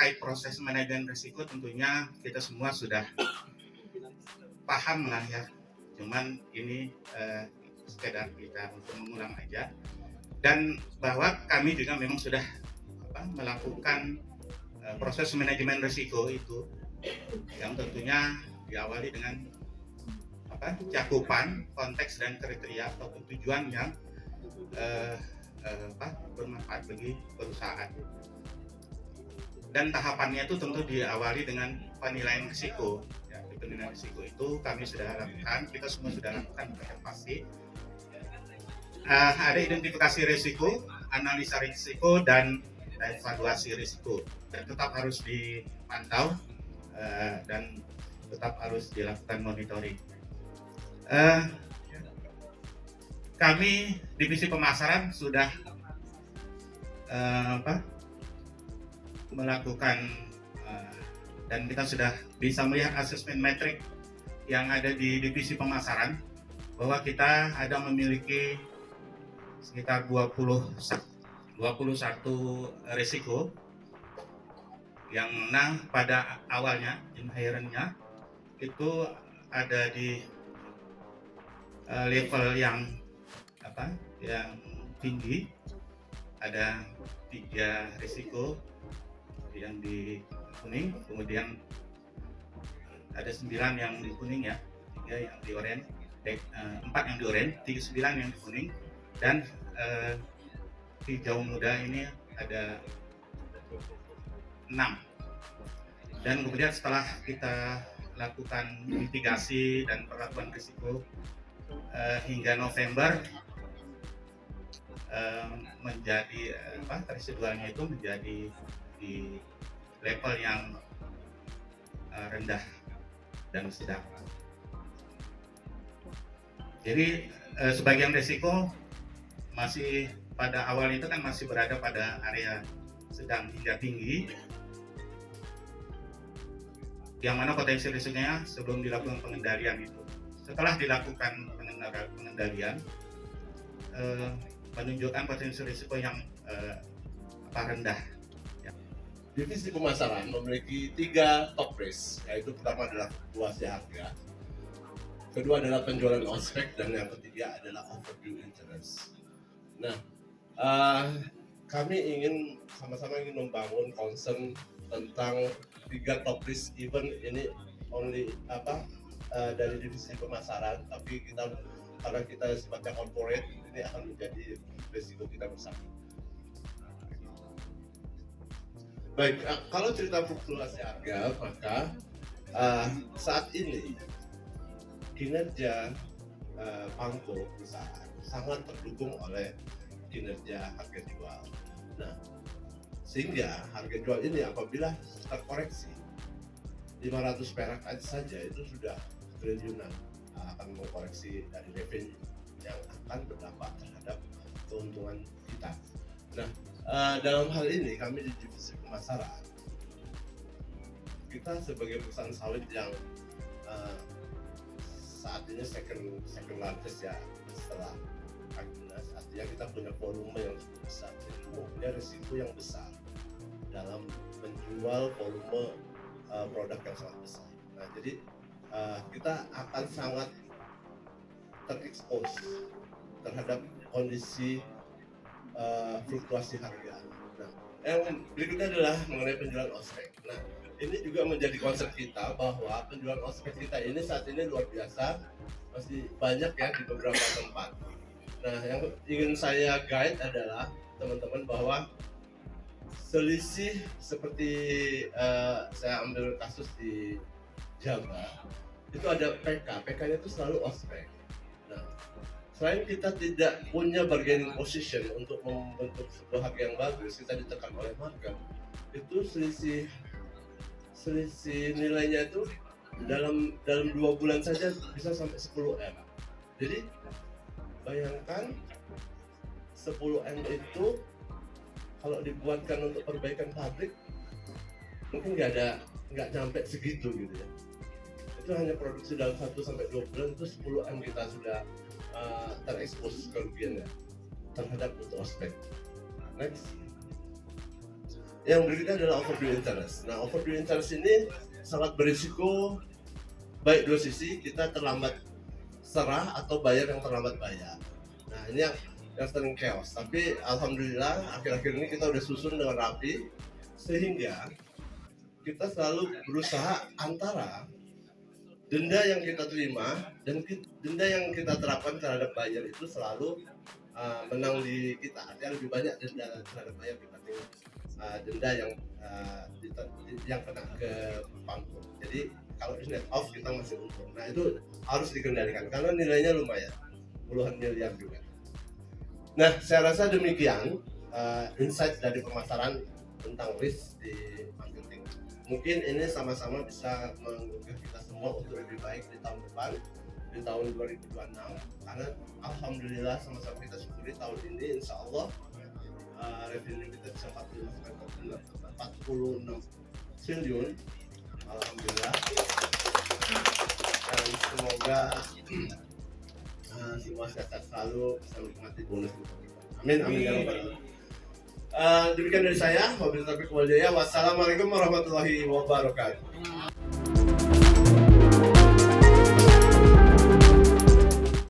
terkait proses manajemen risiko tentunya kita semua sudah paham lah ya. Cuman ini sekedar kita untuk mengulang aja. Dan bahwa kami juga memang sudah melakukan proses manajemen risiko itu yang tentunya diawali dengan cakupan, konteks dan kriteria atau tujuan yang bermanfaat bagi perusahaan. Dan tahapannya itu tentu diawali dengan penilaian risiko. Ya, penilaian risiko itu kami sudah lakukan, kita semua sudah lakukan yang pasti. Ada identifikasi risiko, analisa risiko, dan evaluasi risiko. Dan tetap harus dipantau dan tetap harus dilakukan monitoring. Kami divisi pemasaran sudah melakukan dan kita sudah bisa melihat asesmen metrik yang ada di divisi pemasaran bahwa kita ada memiliki sekitar 21 risiko yang mana pada awalnya inherentnya itu ada di level yang tinggi, ada 3 risiko yang di kuning, kemudian ada 9 yang di kuning ya, 3 yang di oranye, 4 yang di oranye, 9 yang di kuning, dan hijau muda ini ada 6. Dan kemudian setelah kita lakukan mitigasi dan perlakuan risiko hingga November menjadi residualnya itu menjadi di level yang rendah dan sedang. Jadi sebagian risiko masih pada awal itu kan masih berada pada area sedang hingga tinggi, yang mana potensi risikonya sebelum dilakukan pengendalian itu. Setelah dilakukan pengendalian, menunjukkan potensi risiko yang rendah. Ya. Divisi pemasaran memiliki 3 top risk, yaitu pertama adalah fluktuasi harga, kedua adalah penjualan ospek, dan yang ketiga adalah overdue interest. Nah, kami sama-sama ingin membangun concern tentang 3 top risk, even ini only dari divisi pemasaran, tapi karena kita sifatnya corporate, ini akan menjadi risiko kita bersama. Baik, kalau cerita fluktuasi harga, maka saat ini kinerja Pangko perusahaan sangat terdukung oleh kinerja harga jual. Nah, sehingga harga jual ini apabila terkoreksi 500 perak saja itu sudah triliunan, akan mengkoreksi dari revenue yang akan berdampak terhadap keuntungan kita. Nah, dalam hal ini kami di divisi pemasaran, kita sebagai perusahaan sawit yang saat ini second largest ya setelah Agnes, artinya kita punya volume yang cukup besar, jadi punya risiko yang besar dalam menjual volume produk yang sangat besar. Nah, jadi kita akan sangat terekspos terhadap kondisi fluktuasi harga. Nah, yang berikutnya adalah mengenai penjualan ospek. Nah, ini juga menjadi konsep kita bahwa penjualan ospek kita ini saat ini luar biasa, masih banyak ya di beberapa tempat. Nah, yang ingin saya guide adalah teman-teman bahwa selisih seperti saya ambil kasus di Jawa, itu ada PK-nya itu selalu ospek. Nah, selain kita tidak punya bargaining position untuk membentuk sebuah harga yang bagus, kita ditekan oleh market, itu selisih nilainya itu dalam 2 bulan saja bisa sampai 10M. Jadi bayangkan 10M itu kalau dibuatkan untuk perbaikan pabrik mungkin nggak sampai segitu gitu ya. Itu hanya produksi dalam 1-2 bulan itu 10M kita sudah terekspos kerugiannya terhadap untuk ospek. Next. Yang berikutnya adalah overdue interest. Nah, overdue interest ini sangat berisiko baik dua sisi, kita terlambat serah atau bayar yang terlambat bayar. Nah, ini yang sering chaos. Tapi alhamdulillah akhir-akhir ini kita udah susun dengan rapi sehingga kita selalu berusaha antara denda yang kita terima dan denda yang kita terapkan terhadap buyer itu selalu menang di kita. Artinya lebih banyak denda terhadap buyer dibanding denda yang kena ke pangku. Jadi kalau di net off kita masih untung. Nah, itu harus dikendalikan karena nilainya lumayan, puluhan miliar juga. Nah, saya rasa demikian insight dari pemasaran tentang risk di marketing. Mungkin ini sama-sama bisa menggugah kita semua untuk lebih baik di tahun depan, di tahun 2026, karena alhamdulillah sama-sama kita syukuri tahun ini insya Allah revenue kita bisa 46 triliun, alhamdulillah, dan semoga semua sehat selalu, bisa menikmati bonus kita. Amin, amin ya rabbal alamin. Demikian dari saya, wabillahi taufiq wal hidayah. Wassalamualaikum warahmatullahi wabarakatuh.